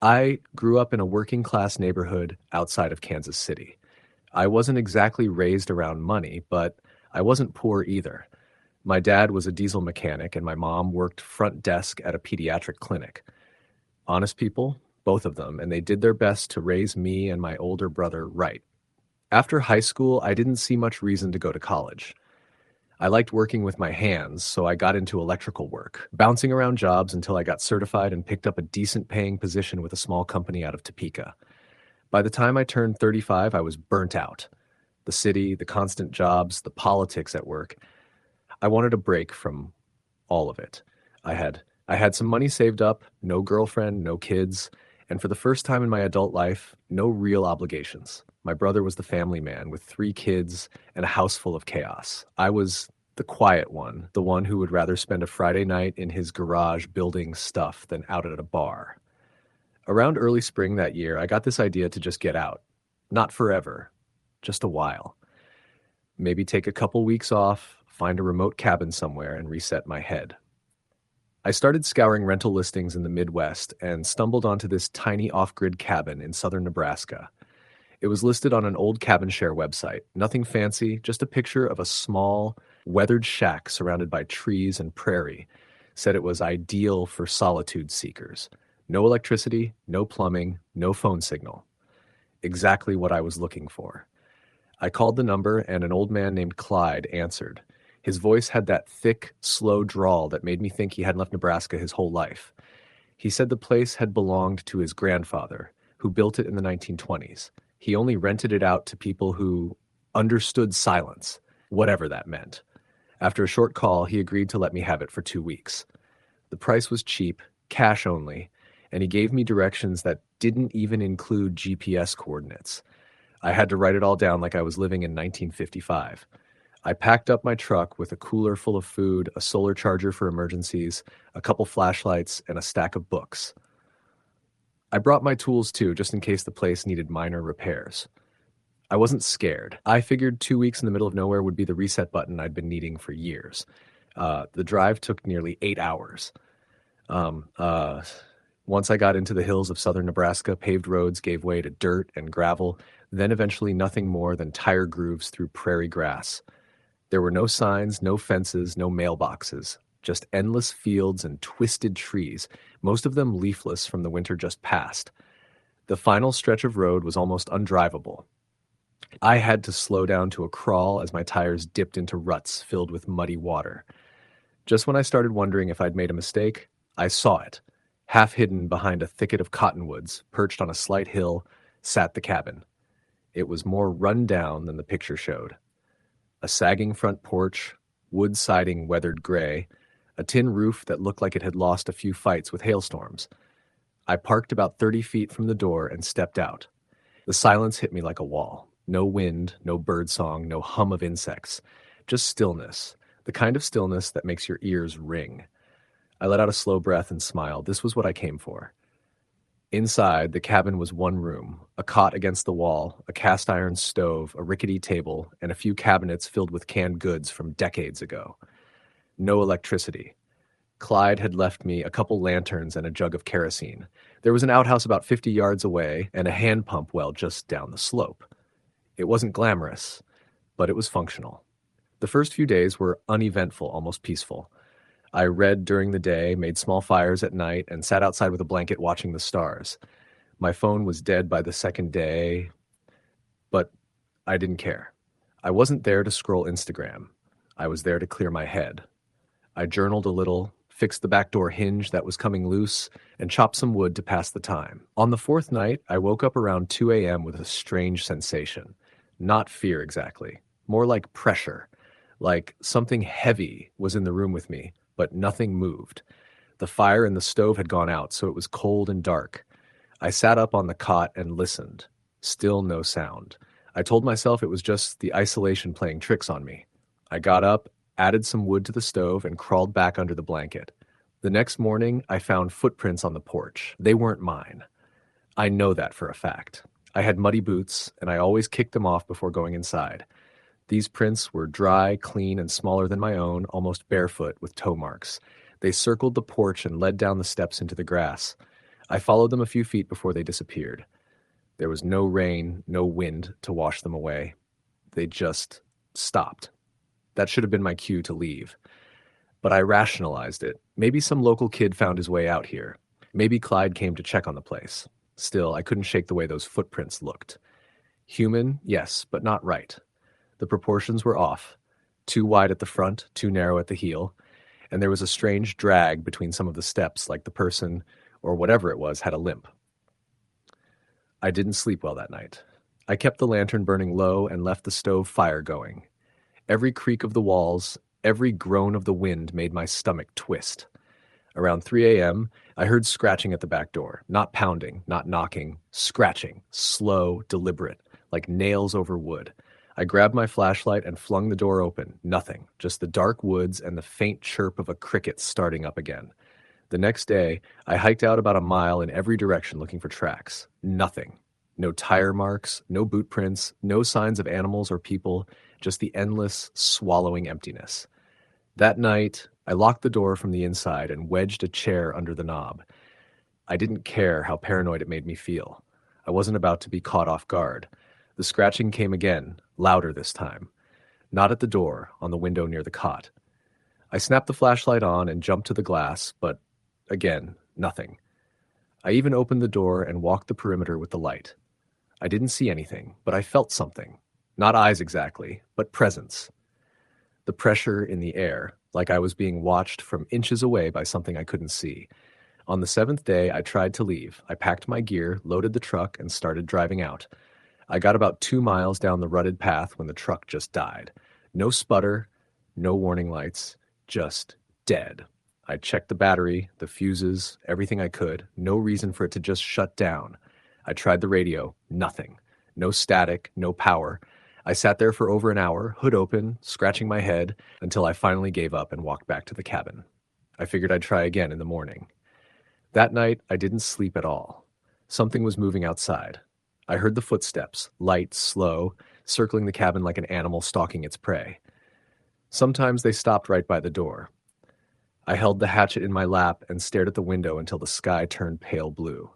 I grew up in a working class neighborhood outside of Kansas City. I wasn't exactly raised around money, but I wasn't poor either. My dad was a diesel mechanic, and my mom worked front desk at a pediatric clinic. Honest people, both of them, and they did their best to raise me and my older brother right. After high school, I didn't see much reason to go to college. I liked working with my hands, so I got into electrical work, bouncing around jobs until I got certified and picked up a decent paying position with a small company out of Topeka. By the time I turned 35, I was burnt out. The city, the constant jobs, the politics at work. I wanted a break from all of it. I had some money saved up, no girlfriend, no kids, and for the first time in my adult life, no real obligations. My brother was the family man with 3 kids and a house full of chaos. I was the quiet one, the one who would rather spend a Friday night in his garage building stuff than out at a bar. Around early spring that year, I got this idea to just get out. Not forever, just a while. Maybe take a couple weeks off, find a remote cabin somewhere, and reset my head. I started scouring rental listings in the Midwest and stumbled onto this tiny off-grid cabin in southern Nebraska. It was listed on an old cabin share website. Nothing fancy, just a picture of a small, weathered shack surrounded by trees and prairie. Said it was ideal for solitude seekers. No electricity, no plumbing, no phone signal. Exactly what I was looking for. I called the number and an old man named Clyde answered. His voice had that thick, slow drawl that made me think he hadn't left Nebraska his whole life. He said the place had belonged to his grandfather, who built it in the 1920s. He only rented it out to people who understood silence, whatever that meant. After a short call, he agreed to let me have it for 2 weeks. The price was cheap, cash only, and he gave me directions that didn't even include GPS coordinates. I had to write it all down like I was living in 1955. I packed up my truck with a cooler full of food, a solar charger for emergencies, a couple flashlights, and a stack of books. I brought my tools too, just in case the place needed minor repairs. I wasn't scared. I figured 2 weeks in the middle of nowhere would be the reset button I'd been needing for years. The drive took nearly 8 hours. Um, uh, Once I got into the hills of southern Nebraska, paved roads gave way to dirt and gravel, then eventually nothing more than tire grooves through prairie grass. There were no signs, no fences, no mailboxes, just endless fields and twisted trees, most of them leafless from the winter just past. The final stretch of road was almost undrivable. I had to slow down to a crawl as my tires dipped into ruts filled with muddy water. Just when I started wondering if I'd made a mistake, I saw it. Half hidden behind a thicket of cottonwoods, perched on a slight hill, sat the cabin. It was more run down than the picture showed. A sagging front porch, wood siding weathered gray, a tin roof that looked like it had lost a few fights with hailstorms. I parked about 30 feet from the door and stepped out. The silence hit me like a wall. No wind, no birdsong, no hum of insects. Just stillness, the kind of stillness that makes your ears ring. I let out a slow breath and smiled. This was what I came for. Inside, the cabin was one room, a cot against the wall, a cast iron stove, a rickety table, and a few cabinets filled with canned goods from decades ago. No electricity. Clyde had left me a couple lanterns and a jug of kerosene. There was an outhouse about 50 yards away and a hand pump well just down the slope. It wasn't glamorous, but it was functional. The first few days were uneventful, almost peaceful. I read during the day, made small fires at night, and sat outside with a blanket watching the stars. My phone was dead by the second day, but I didn't care. I wasn't there to scroll Instagram. I was there to clear my head. I journaled a little, fixed the back door hinge that was coming loose, and chopped some wood to pass the time. On the fourth night, I woke up around 2 a.m. with a strange sensation. Not fear exactly, more like pressure, like something heavy was in the room with me, but nothing moved. The fire in the stove had gone out, so it was cold and dark. I sat up on the cot and listened. Still no sound. I told myself it was just the isolation playing tricks on me. I got up, added some wood to the stove, and crawled back under the blanket. The next morning, I found footprints on the porch. They weren't mine. I know that for a fact. I had muddy boots, and I always kicked them off before going inside. These prints were dry, clean, and smaller than my own, almost barefoot with toe marks. They circled the porch and led down the steps into the grass. I followed them a few feet before they disappeared. There was no rain, no wind to wash them away. They just stopped. That should have been my cue to leave. But I rationalized it. Maybe some local kid found his way out here. Maybe Clyde came to check on the place. Still, I couldn't shake the way those footprints looked. Human, yes, but not right. The proportions were off. Too wide at the front, too narrow at the heel, and there was a strange drag between some of the steps, like the person, or whatever it was, had a limp. I didn't sleep well that night. I kept the lantern burning low and left the stove fire going. Every creak of the walls, every groan of the wind made my stomach twist. Around 3 a.m., I heard scratching at the back door. Not pounding, not knocking, scratching, slow, deliberate, like nails over wood. I grabbed my flashlight and flung the door open. Nothing, just the dark woods and the faint chirp of a cricket starting up again. The next day, I hiked out about a mile in every direction looking for tracks. Nothing. No tire marks, no boot prints, no signs of animals or people, just the endless, swallowing emptiness. That night, I locked the door from the inside and wedged a chair under the knob. I didn't care how paranoid it made me feel. I wasn't about to be caught off guard. The scratching came again, louder this time. Not at the door, on the window near the cot. I snapped the flashlight on and jumped to the glass, but again, nothing. I even opened the door and walked the perimeter with the light. I didn't see anything, but I felt something. Not eyes exactly, but presence. The pressure in the air, like I was being watched from inches away by something I couldn't see. On the 7th day, I tried to leave. I packed my gear, loaded the truck, and started driving out. I got about 2 miles down the rutted path when the truck just died. No sputter, no warning lights, just dead. I checked the battery, the fuses, everything I could. No reason for it to just shut down. I tried the radio. Nothing. No static, no power. I sat there for over an hour, hood open, scratching my head, until I finally gave up and walked back to the cabin. I figured I'd try again in the morning. That night, I didn't sleep at all. Something was moving outside. I heard the footsteps, light, slow, circling the cabin like an animal stalking its prey. Sometimes they stopped right by the door. I held the hatchet in my lap and stared at the window until the sky turned pale blue.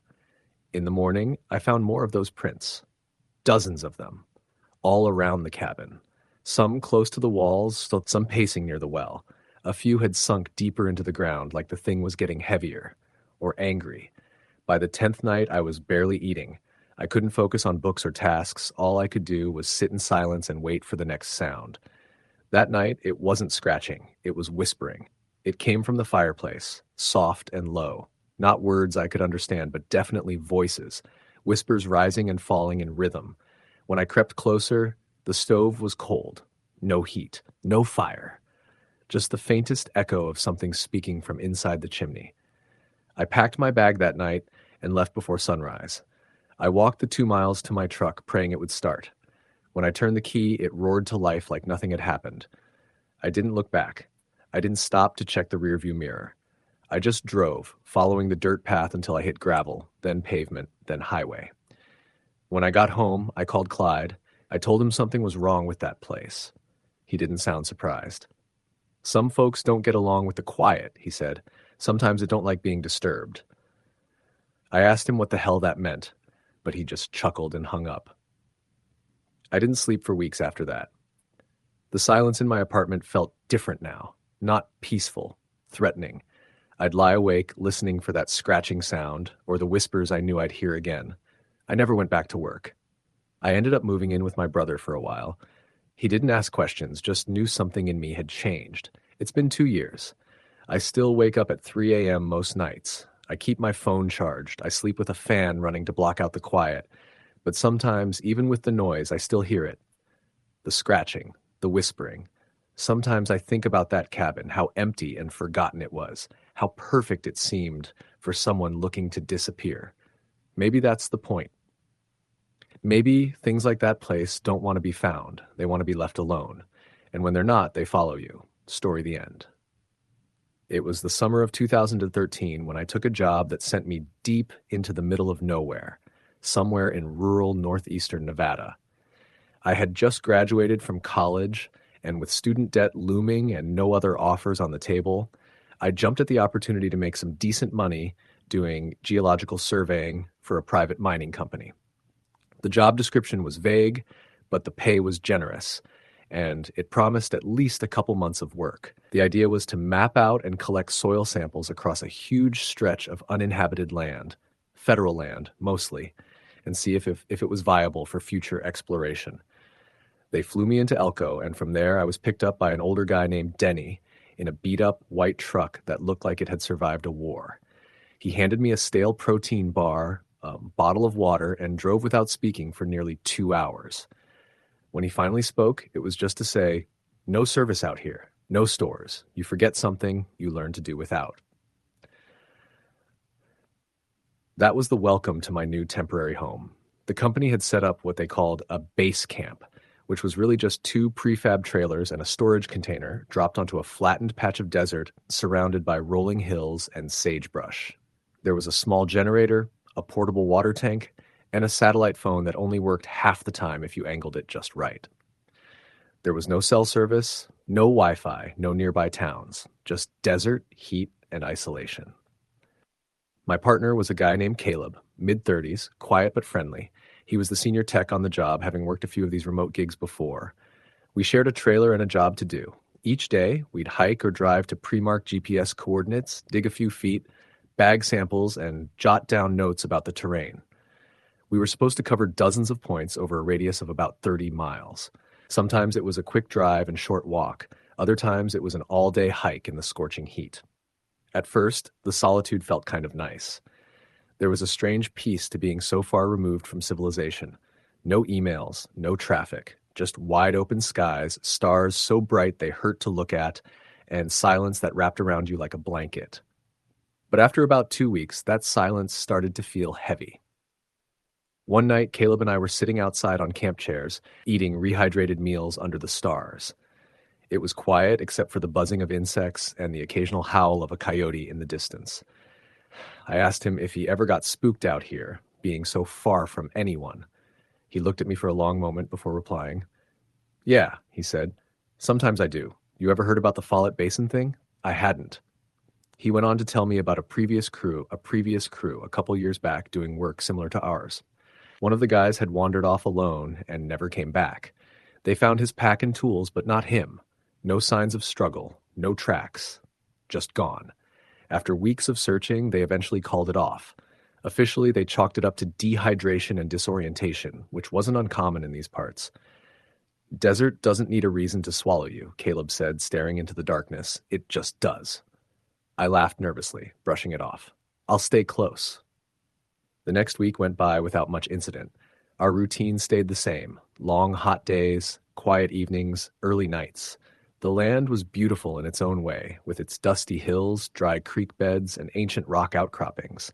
In the morning, I found more of those prints. Dozens of them. All around the cabin. Some close to the walls, some pacing near the well. A few had sunk deeper into the ground like the thing was getting heavier. Or angry. By the 10th night, I was barely eating. I couldn't focus on books or tasks. All I could do was sit in silence and wait for the next sound. That night, it wasn't scratching. It was whispering. It came from the fireplace, soft and low. Not words I could understand, but definitely voices. Whispers rising and falling in rhythm. When I crept closer, the stove was cold. No heat. No fire. Just the faintest echo of something speaking from inside the chimney. I packed my bag that night and left before sunrise. I walked the 2 miles to my truck, praying it would start. When I turned the key, it roared to life like nothing had happened. I didn't look back. I didn't stop to check the rearview mirror. I just drove, following the dirt path until I hit gravel, then pavement, then highway. When I got home, I called Clyde. I told him something was wrong with that place. He didn't sound surprised. Some folks don't get along with the quiet, he said. Sometimes they don't like being disturbed. I asked him what the hell that meant, but he just chuckled and hung up. I didn't sleep for weeks after that. The silence in my apartment felt different now, not peaceful, threatening. I'd lie awake listening for that scratching sound or the whispers I knew I'd hear again. I never went back to work. I ended up moving in with my brother for a while. He didn't ask questions, just knew something in me had changed. It's been 2 years. I still wake up at 3 a.m. most nights. I keep my phone charged. I sleep with a fan running to block out the quiet. But sometimes, even with the noise, I still hear it. The scratching, the whispering. Sometimes I think about that cabin, how empty and forgotten it was, how perfect it seemed for someone looking to disappear. Maybe that's the point. Maybe things like that place don't want to be found. They want to be left alone. And when they're not, they follow you. Story the end. It was the summer of 2013 when I took a job that sent me deep into the middle of nowhere, somewhere in rural northeastern Nevada. I had just graduated from college, and with student debt looming and no other offers on the table, I jumped at the opportunity to make some decent money doing geological surveying for a private mining company. The job description was vague, but the pay was generous, and it promised at least a couple months of work. The idea was to map out and collect soil samples across a huge stretch of uninhabited land, federal land mostly, and see if it was viable for future exploration. They flew me into Elko, and from there I was picked up by an older guy named Denny in a beat-up white truck that looked like it had survived a war. He handed me a stale protein bar, a bottle of water, and drove without speaking for nearly 2 hours. When he finally spoke, it was just to say, "No service out here, no stores. You forget something, you learn to do without." That was the welcome to my new temporary home. The company had set up what they called a base camp, which was really just 2 prefab trailers and a storage container dropped onto a flattened patch of desert surrounded by rolling hills and sagebrush. There was a small generator, a portable water tank, and a satellite phone that only worked half the time if you angled it just right. There was no cell service, no Wi-Fi, no nearby towns, just desert, heat, and isolation. My partner was a guy named Caleb, mid-30s, quiet but friendly. He was the senior tech on the job, having worked a few of these remote gigs before. We shared a trailer and a job to do. Each day, we'd hike or drive to pre-marked GPS coordinates, dig a few feet, bag samples, and jot down notes about the terrain. We were supposed to cover dozens of points over a radius of about 30 miles. Sometimes it was a quick drive and short walk. Other times it was an all-day hike in the scorching heat. At first, the solitude felt kind of nice. There was a strange peace to being so far removed from civilization. No emails, no traffic, just wide open skies, stars so bright they hurt to look at, and silence that wrapped around you like a blanket. But after about 2 weeks, that silence started to feel heavy. One night, Caleb and I were sitting outside on camp chairs, eating rehydrated meals under the stars. It was quiet except for the buzzing of insects and the occasional howl of a coyote in the distance. I asked him if he ever got spooked out here, being so far from anyone. He looked at me for a long moment before replying. "Yeah," he said. "Sometimes I do. You ever heard about the Follett Basin thing?" I hadn't. He went on to tell me about a previous crew a couple years back doing work similar to ours. One of the guys had wandered off alone and never came back. They found his pack and tools, but not him. No signs of struggle, no tracks, just gone. After weeks of searching, they eventually called it off. Officially, they chalked it up to dehydration and disorientation, which wasn't uncommon in these parts. "Desert doesn't need a reason to swallow you," Caleb said, staring into the darkness. "It just does." I laughed nervously, brushing it off. "I'll stay close." The next week went by without much incident. Our routine stayed the same. Long, hot days, quiet evenings, early nights. The land was beautiful in its own way, with its dusty hills, dry creek beds, and ancient rock outcroppings.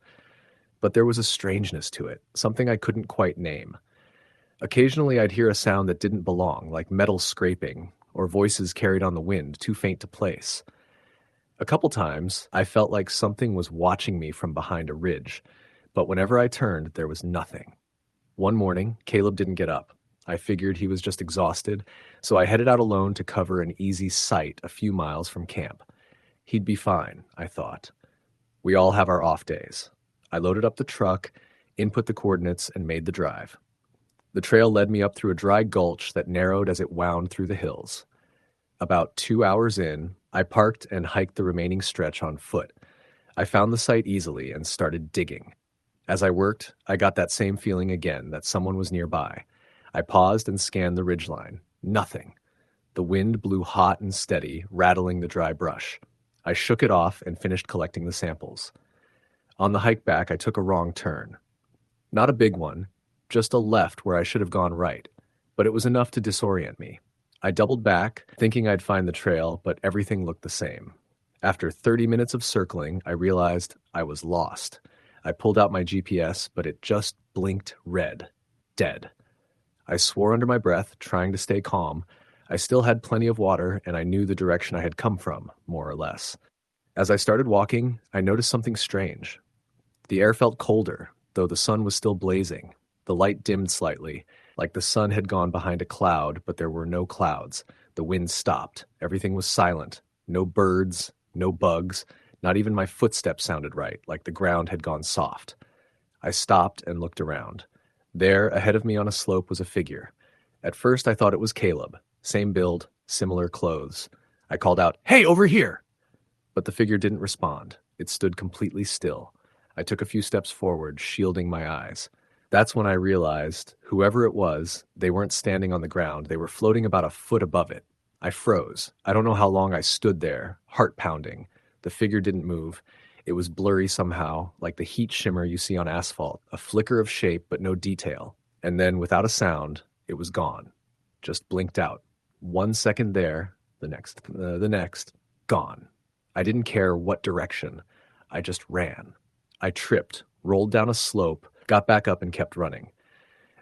But there was a strangeness to it, something I couldn't quite name. Occasionally I'd hear a sound that didn't belong, like metal scraping, or voices carried on the wind, too faint to place. A couple times, I felt like something was watching me from behind a ridge, but whenever I turned, there was nothing. One morning, Caleb didn't get up. I figured he was just exhausted, so I headed out alone to cover an easy site a few miles from camp. He'd be fine, I thought. We all have our off days. I loaded up the truck, input the coordinates, and made the drive. The trail led me up through a dry gulch that narrowed as it wound through the hills. About 2 hours in, I parked and hiked the remaining stretch on foot. I found the site easily and started digging. As I worked, I got that same feeling again, that someone was nearby. I paused and scanned the ridgeline. Nothing. The wind blew hot and steady, rattling the dry brush. I shook it off and finished collecting the samples. On the hike back, I took a wrong turn. Not a big one, just a left where I should have gone right, but it was enough to disorient me. I doubled back, thinking I'd find the trail, but everything looked the same. After 30 minutes of circling, I realized I was lost. I pulled out my GPS, but it just blinked red. Dead. I swore under my breath, trying to stay calm. I still had plenty of water, and I knew the direction I had come from, more or less. As I started walking, I noticed something strange. The air felt colder, though the sun was still blazing. The light dimmed slightly, like the sun had gone behind a cloud, but there were no clouds. The wind stopped. Everything was silent. No birds, no bugs, Not even my footsteps sounded right, like the ground had gone soft. I stopped and looked around. There, ahead of me on a slope, was a figure. At first, I thought it was Caleb. Same build, similar clothes. I called out, "Hey, over here!" But the figure didn't respond. It stood completely still. I took a few steps forward, shielding my eyes. That's when I realized, whoever it was, they weren't standing on the ground. They were floating about a foot above it. I froze. I don't know how long I stood there, heart pounding. The figure didn't move. It was blurry somehow, like the heat shimmer you see on asphalt, a flicker of shape but no detail. And then, without a sound, it was gone. Just blinked out. 1 second there, the next, gone. I didn't care what direction. I just ran. I tripped, rolled down a slope, got back up and kept running.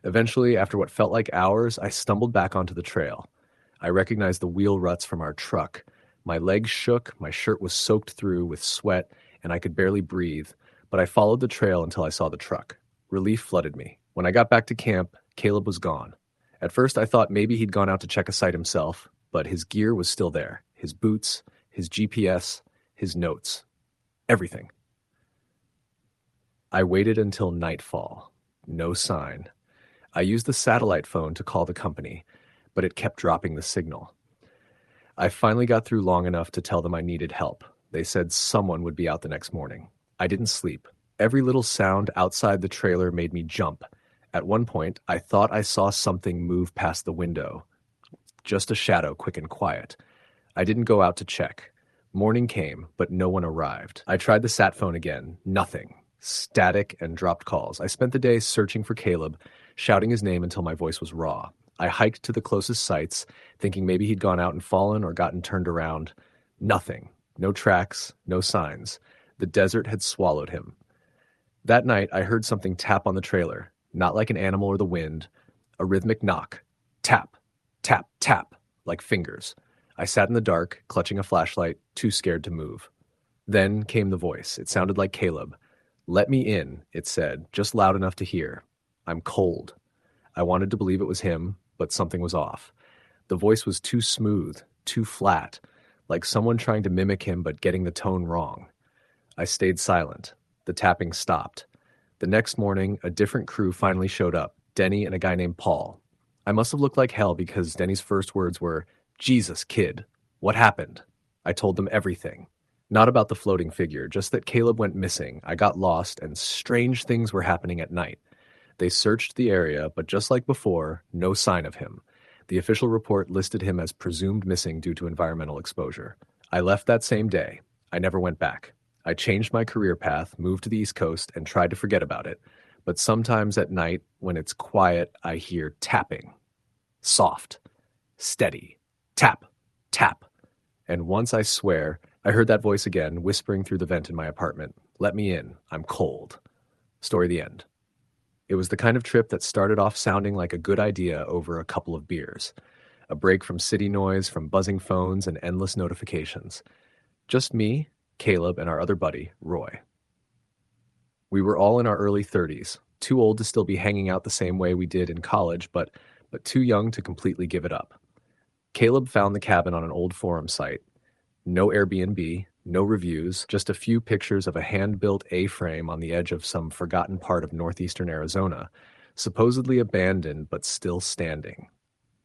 Eventually, after what felt like hours, I stumbled back onto the trail. I recognized the wheel ruts from our truck. My legs shook, my shirt was soaked through with sweat, and I could barely breathe, but I followed the trail until I saw the truck. Relief flooded me. When I got back to camp, Caleb was gone. At first, I thought maybe he'd gone out to check a site himself, but his gear was still there. His boots, his GPS, his notes. Everything. I waited until nightfall. No sign. I used the satellite phone to call the company, but it kept dropping the signal. I finally got through long enough to tell them I needed help. They said someone would be out the next morning. I didn't sleep. Every little sound outside the trailer made me jump. At one point, I thought I saw something move past the window. Just a shadow, quick and quiet. I didn't go out to check. Morning came, but no one arrived. I tried the sat phone again. Nothing. Static and dropped calls. I spent the day searching for Caleb, shouting his name until my voice was raw. I hiked to the closest sites, thinking maybe he'd gone out and fallen or gotten turned around. Nothing. No tracks, no signs. The desert had swallowed him. That night, I heard something tap on the trailer, not like an animal or the wind, a rhythmic knock. Tap, tap, tap, like fingers. I sat in the dark, clutching a flashlight, too scared to move. Then came the voice. It sounded like Caleb. "Let me in," it said, just loud enough to hear. "I'm cold." I wanted to believe it was him, but something was off. The voice was too smooth, too flat, like someone trying to mimic him but getting the tone wrong. I stayed silent. The tapping stopped. The next morning, a different crew finally showed up, Denny and a guy named Paul. I must have looked like hell because Denny's first words were, "Jesus, kid, what happened?" I told them everything. Not about the floating figure, just that Caleb went missing, I got lost, and strange things were happening at night. They searched the area, but just like before, no sign of him. The official report listed him as presumed missing due to environmental exposure. I left that same day. I never went back. I changed my career path, moved to the East Coast, and tried to forget about it. But sometimes at night, when it's quiet, I hear tapping. Soft. Steady. Tap. Tap. And once, I swear, I heard that voice again, whispering through the vent in my apartment. "Let me in. I'm cold." Story the end. It was the kind of trip that started off sounding like a good idea over a couple of beers. A break from city noise, from buzzing phones and endless notifications. Just me, Caleb, and our other buddy, Roy. We were all in our early 30s, too old to still be hanging out the same way we did in college, but too young to completely give it up. Caleb found the cabin on an old forum site. No Airbnb, no reviews, just a few pictures of a hand-built A-frame on the edge of some forgotten part of northeastern Arizona, supposedly abandoned but still standing.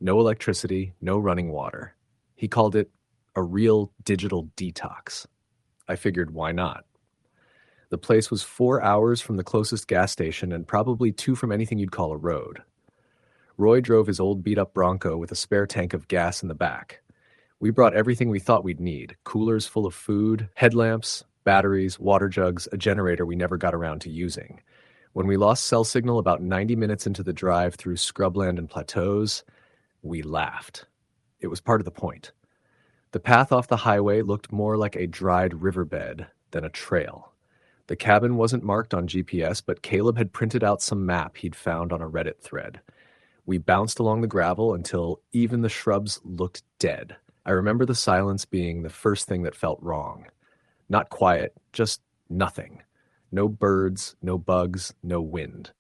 No electricity, no running water. He called it a real digital detox. I figured, why not? The place was 4 hours from the closest gas station and probably 2 from anything you'd call a road. Roy drove his old beat-up Bronco with a spare tank of gas in the back. We brought everything we thought we'd need: coolers full of food, headlamps, batteries, water jugs, a generator we never got around to using. When we lost cell signal about 90 minutes into the drive through scrubland and plateaus, we laughed. It was part of the point. The path off the highway looked more like a dried riverbed than a trail. The cabin wasn't marked on GPS, but Caleb had printed out some map he'd found on a Reddit thread. We bounced along the gravel until even the shrubs looked dead. I remember the silence being the first thing that felt wrong. Not quiet, just nothing. No birds, no bugs, no wind.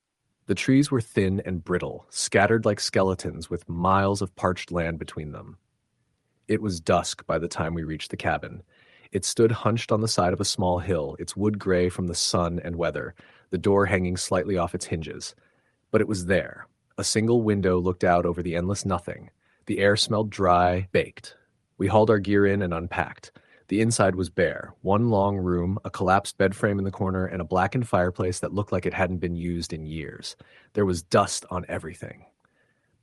The trees were thin and brittle, scattered like skeletons with miles of parched land between them. It was dusk by the time we reached the cabin. It stood hunched on the side of a small hill, its wood gray from the sun and weather, the door hanging slightly off its hinges. But it was there. A single window looked out over the endless nothing. The air smelled dry, baked. We hauled our gear in and unpacked. The inside was bare. One long room, a collapsed bed frame in the corner, and a blackened fireplace that looked like it hadn't been used in years. There was dust on everything.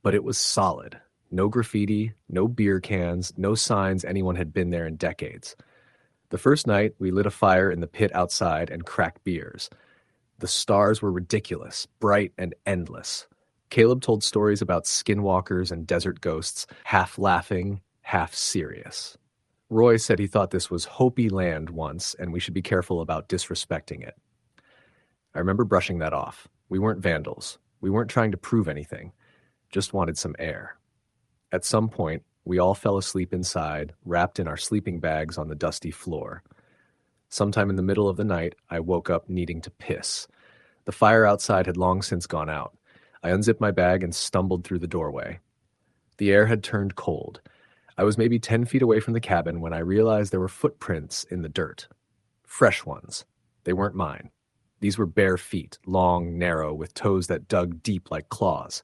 But it was solid. No graffiti, no beer cans, no signs anyone had been there in decades. The first night, we lit a fire in the pit outside and cracked beers. The stars were ridiculous, bright and endless. Caleb told stories about skinwalkers and desert ghosts, half laughing, half serious. Roy said he thought this was Hopi land once, and we should be careful about disrespecting it. I remember brushing that off. We weren't vandals. We weren't trying to prove anything. Just wanted some air. At some point, we all fell asleep inside, wrapped in our sleeping bags on the dusty floor. Sometime in the middle of the night, I woke up needing to piss. The fire outside had long since gone out. I unzipped my bag and stumbled through the doorway. The air had turned cold. I was maybe 10 feet away from the cabin when I realized there were footprints in the dirt. Fresh ones. They weren't mine. These were bare feet, long, narrow, with toes that dug deep like claws.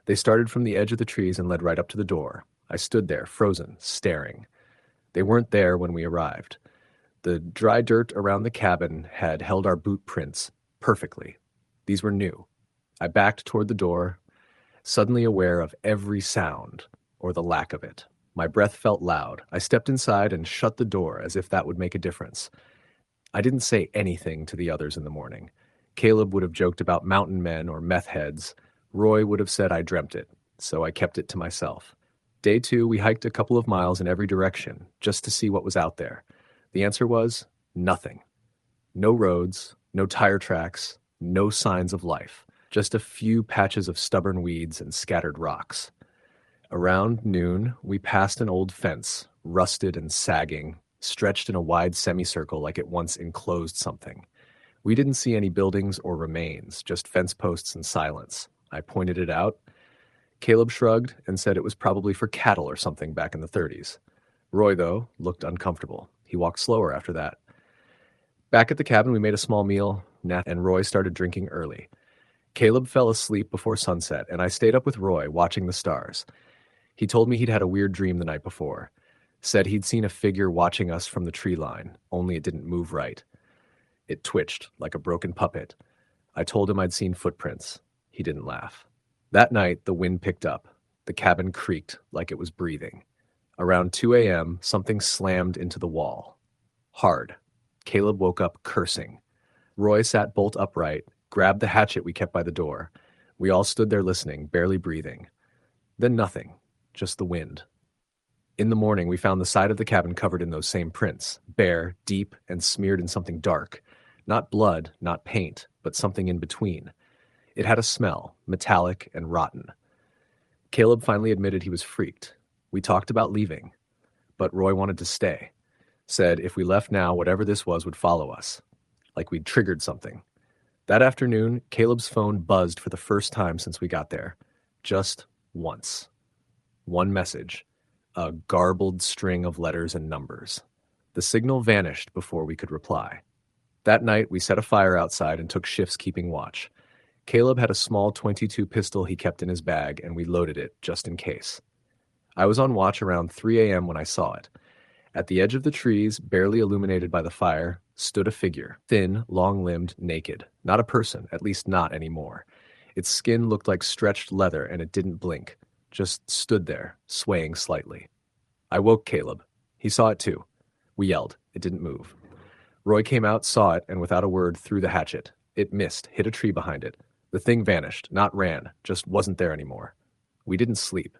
They started from the edge of the trees and led right up to the door. I stood there, frozen, staring. They weren't there when we arrived. The dry dirt around the cabin had held our boot prints perfectly. These were new. I backed toward the door, suddenly aware of every sound, or the lack of it. My breath felt loud. I stepped inside and shut the door as if that would make a difference. I didn't say anything to the others in the morning. Caleb would have joked about mountain men or meth heads. Roy would have said I dreamt it, so I kept it to myself. Day 2, we hiked a couple of miles in every direction, just to see what was out there. The answer was nothing. No roads, no tire tracks, no signs of life. Just a few patches of stubborn weeds and scattered rocks. Around noon, we passed an old fence, rusted and sagging, stretched in a wide semicircle like it once enclosed something. We didn't see any buildings or remains, just fence posts and silence. I pointed it out. Caleb shrugged and said it was probably for cattle or something back in the 30s. Roy, though, looked uncomfortable. He walked slower after that. Back at the cabin, we made a small meal, and Roy started drinking early. Caleb fell asleep before sunset, and I stayed up with Roy, watching the stars. He told me he'd had a weird dream the night before. Said he'd seen a figure watching us from the tree line, only it didn't move right. It twitched like a broken puppet. I told him I'd seen footprints. He didn't laugh. That night, the wind picked up. The cabin creaked like it was breathing. Around 2 a.m., something slammed into the wall. Hard. Caleb woke up cursing. Roy sat bolt upright, grabbed the hatchet we kept by the door. We all stood there listening, barely breathing. Then nothing, just the wind. In the morning, we found the side of the cabin covered in those same prints, bare, deep, and smeared in something dark. Not blood, not paint, but something in between. It had a smell, metallic and rotten. Caleb finally admitted he was freaked. We talked about leaving, but Roy wanted to stay. Said if we left now, whatever this was would follow us, like we'd triggered something. That afternoon, Caleb's phone buzzed for the first time since we got there. Just once. One message. A garbled string of letters and numbers. The signal vanished before we could reply. That night, we set a fire outside and took shifts keeping watch. Caleb had a small .22 pistol he kept in his bag, and we loaded it just in case. I was on watch around 3 a.m. when I saw it. At the edge of the trees, barely illuminated by the fire, stood a figure, thin, long-limbed, naked. Not a person, at least not anymore. Its skin looked like stretched leather, and it didn't blink. Just stood there, swaying slightly. I woke Caleb. He saw it too. We yelled. It didn't move. Roy came out, saw it, and without a word threw the hatchet. It missed, hit a tree behind it. The thing vanished, not ran, just wasn't there anymore. We didn't sleep.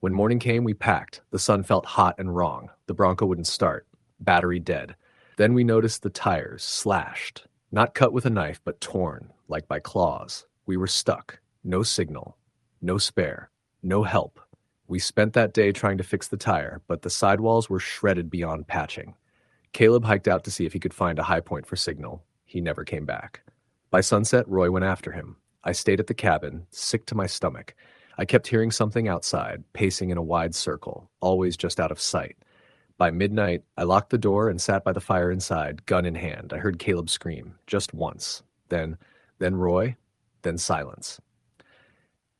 When morning came, we packed. The sun felt hot and wrong. The Bronco wouldn't start. Battery dead. Then we noticed the tires slashed. Not cut with a knife, but torn, like by claws. We were stuck. No signal. No spare. No help. We spent that day trying to fix the tire, but the sidewalls were shredded beyond patching. Caleb hiked out to see if he could find a high point for signal. He never came back. By sunset, Roy went after him. I stayed at the cabin, sick to my stomach. I kept hearing something outside, pacing in a wide circle, always just out of sight. By midnight, I locked the door and sat by the fire inside, gun in hand. I heard Caleb scream, just once. Then Roy, then silence.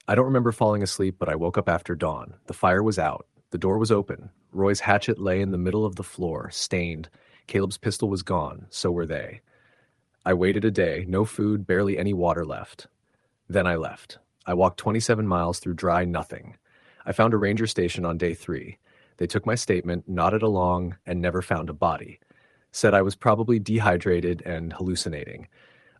I don't remember falling asleep, but I woke up after dawn. The fire was out. The door was open. Roy's hatchet lay in the middle of the floor, stained. Caleb's pistol was gone. So were they. I waited a day. No food, barely any water left. Then I left. I walked 27 miles through dry nothing. I found a ranger station on day 3. They took my statement, nodded along, and never found a body. Said I was probably dehydrated and hallucinating.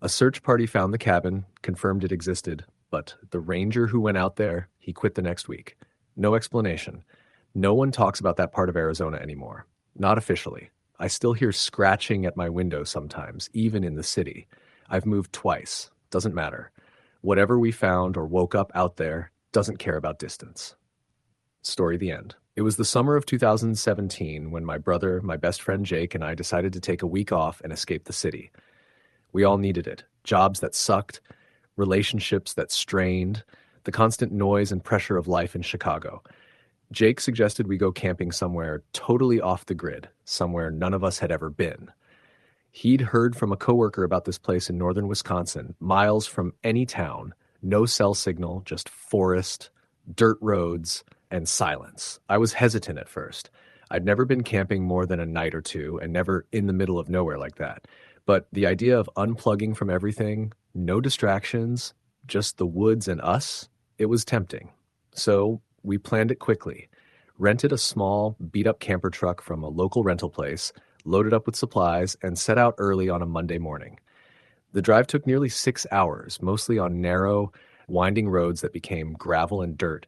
A search party found the cabin, confirmed it existed, but the ranger who went out there, he quit the next week. No explanation. No one talks about that part of Arizona anymore. Not officially. I still hear scratching at my window sometimes, even in the city. I've moved twice. Doesn't matter. Whatever we found or woke up out there doesn't care about distance. Story the end. It was the summer of 2017 when my brother, my best friend Jake, and I decided to take a week off and escape the city. We all needed it. Jobs that sucked, relationships that strained, the constant noise and pressure of life in Chicago. Jake suggested we go camping somewhere totally off the grid, somewhere none of us had ever been. He'd heard from a coworker about this place in northern Wisconsin, miles from any town, no cell signal, just forest, dirt roads, and silence. I was hesitant at first. I'd never been camping more than a night or two, and never in the middle of nowhere like that. But the idea of unplugging from everything, no distractions, just the woods and us, it was tempting. So we planned it quickly, rented a small, beat-up camper truck from a local rental place, loaded up with supplies, and set out early on a Monday morning. The drive took nearly 6 hours, mostly on narrow, winding roads that became gravel and dirt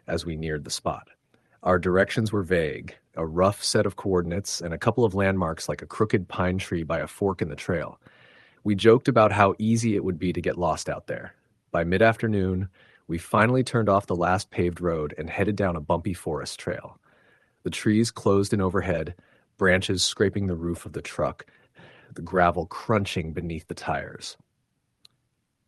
as we neared the spot. Our directions were vague, a rough set of coordinates, and a couple of landmarks like a crooked pine tree by a fork in the trail. We joked about how easy it would be to get lost out there. By mid-afternoon, we finally turned off the last paved road and headed down a bumpy forest trail. The trees closed in overhead, branches scraping the roof of the truck, the gravel crunching beneath the tires.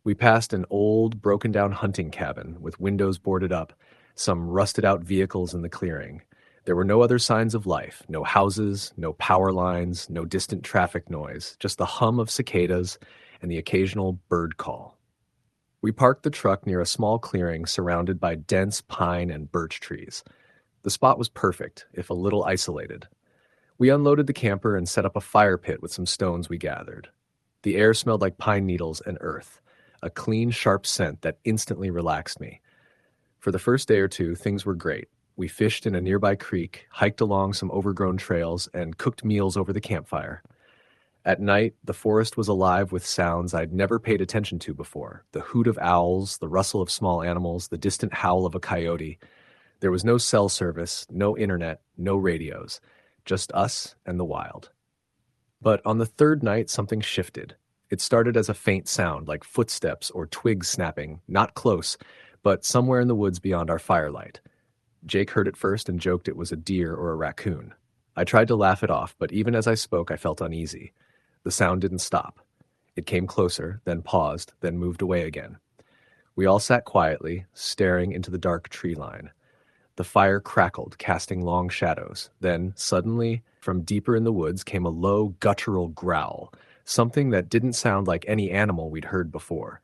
We passed an old, broken-down hunting cabin with windows boarded up, some rusted-out vehicles in the clearing. There were no other signs of life, no houses, no power lines, no distant traffic noise, just the hum of cicadas and the occasional bird call. We parked the truck near a small clearing surrounded by dense pine and birch trees. The spot was perfect, if a little isolated. We unloaded the camper and set up a fire pit with some stones we gathered. The air smelled like pine needles and earth, a clean, sharp scent that instantly relaxed me. For the first day or two, things were great. We fished in a nearby creek, hiked along some overgrown trails, and cooked meals over the campfire. At night, the forest was alive with sounds I'd never paid attention to before. The hoot of owls, the rustle of small animals, the distant howl of a coyote. There was no cell service, no internet, no radios. Just us and the wild. But on the third night, something shifted. It started as a faint sound, like footsteps or twigs snapping, not close, but somewhere in the woods beyond our firelight. Jake heard it first and joked it was a deer or a raccoon. I tried to laugh it off, but even as I spoke, I felt uneasy. The sound didn't stop. It came closer, then paused, then moved away again. We all sat quietly, staring into the dark tree line. The fire crackled, casting long shadows. Then, suddenly, from deeper in the woods came a low, guttural growl, something that didn't sound like any animal we'd heard before.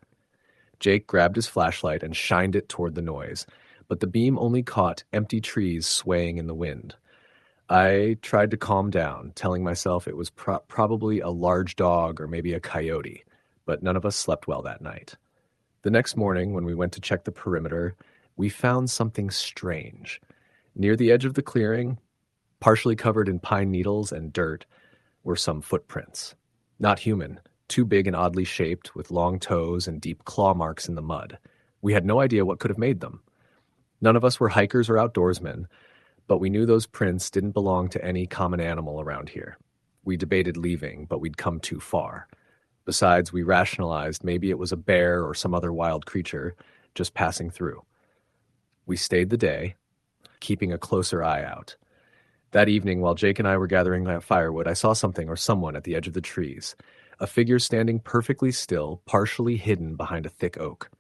Jake grabbed his flashlight and shined it toward the noise, but the beam only caught empty trees swaying in the wind. I tried to calm down, telling myself it was probably a large dog or maybe a coyote, but none of us slept well that night. The next morning, when we went to check the perimeter, we found something strange. Near the edge of the clearing, partially covered in pine needles and dirt, were some footprints. Not human, too big and oddly shaped, with long toes and deep claw marks in the mud. We had no idea what could have made them. None of us were hikers or outdoorsmen, but we knew those prints didn't belong to any common animal around here. We debated leaving, but we'd come too far. Besides, we rationalized maybe it was a bear or some other wild creature just passing through. We stayed the day, keeping a closer eye out. That evening, while Jake and I were gathering firewood, I saw something or someone at the edge of the trees. A figure standing perfectly still, partially hidden behind a thick oak.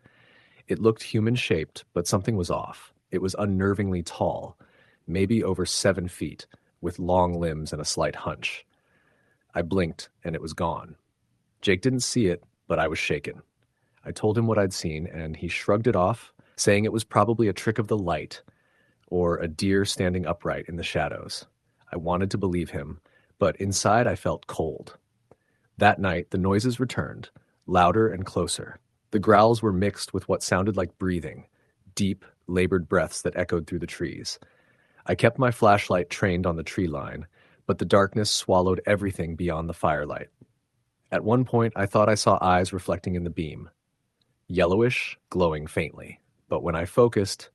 It looked human-shaped, but something was off. It was unnervingly tall, maybe over 7 feet, with long limbs and a slight hunch. I blinked, and it was gone. Jake didn't see it, but I was shaken. I told him what I'd seen, and he shrugged it off, saying it was probably a trick of the light, or a deer standing upright in the shadows. I wanted to believe him, but inside I felt cold. That night, the noises returned, louder and closer. The growls were mixed with what sounded like breathing, deep, labored breaths that echoed through the trees. I kept my flashlight trained on the tree line, but the darkness swallowed everything beyond the firelight. At one point, I thought I saw eyes reflecting in the beam. Yellowish, glowing faintly. But when I focused,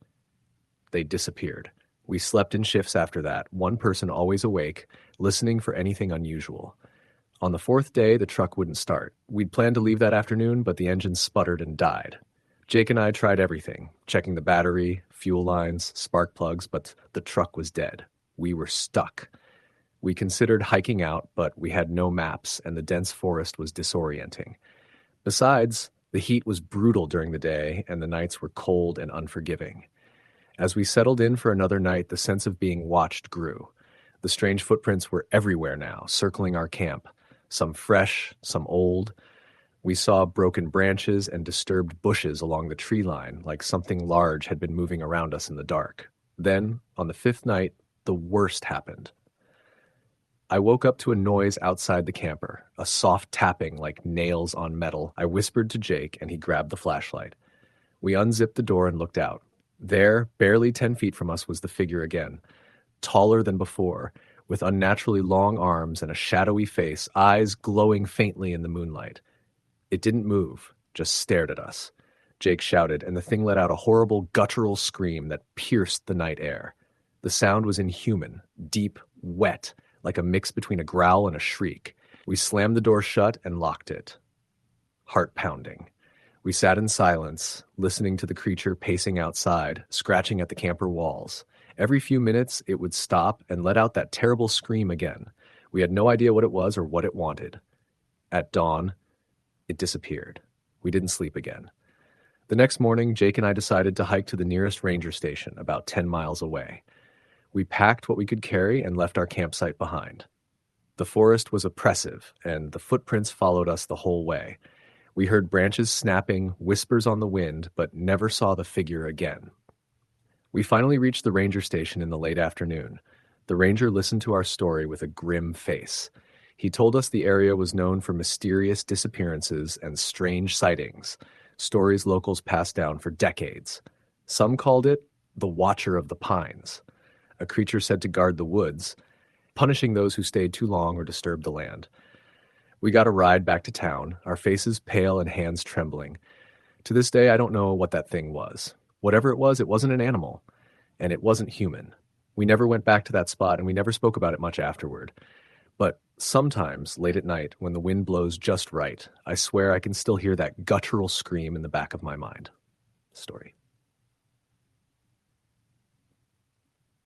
they disappeared. We slept in shifts after that, one person always awake, listening for anything unusual. On the fourth day, the truck wouldn't start. We'd planned to leave that afternoon, but the engine sputtered and died. Jake and I tried everything, checking the battery, fuel lines, spark plugs, but the truck was dead. We were stuck. We considered hiking out, but we had no maps, and the dense forest was disorienting. Besides, the heat was brutal during the day, and the nights were cold and unforgiving. As we settled in for another night, the sense of being watched grew. The strange footprints were everywhere now, circling our camp, some fresh, some old. We saw broken branches and disturbed bushes along the tree line, like something large had been moving around us in the dark. Then, on the fifth night, the worst happened. I woke up to a noise outside the camper, a soft tapping like nails on metal. I whispered to Jake, and he grabbed the flashlight. We unzipped the door and looked out. There, barely 10 feet from us, was the figure again, taller than before, with unnaturally long arms and a shadowy face, eyes glowing faintly in the moonlight. It didn't move, just stared at us. Jake shouted, and the thing let out a horrible guttural scream that pierced the night air. The sound was inhuman, deep, wet, like a mix between a growl and a shriek. We slammed the door shut and locked it. Heart pounding. We sat in silence, listening to the creature pacing outside, scratching at the camper walls. Every few minutes, it would stop and let out that terrible scream again. We had no idea what it was or what it wanted. At dawn, it disappeared. We didn't sleep again. The next morning, Jake and I decided to hike to the nearest ranger station, about 10 miles away. We packed what we could carry and left our campsite behind. The forest was oppressive, and the footprints followed us the whole way. We heard branches snapping, whispers on the wind, but never saw the figure again. We finally reached the ranger station in the late afternoon. The ranger listened to our story with a grim face. He told us the area was known for mysterious disappearances and strange sightings, stories locals passed down for decades. Some called it the Watcher of the Pines, a creature said to guard the woods, punishing those who stayed too long or disturbed the land. We got a ride back to town, our faces pale and hands trembling. To this day, I don't know what that thing was. Whatever it wasn't an animal, and it wasn't human. We never went back to that spot, and we never spoke about it much afterward. But sometimes, late at night, when the wind blows just right, I swear I can still hear that guttural scream in the back of my mind. Story.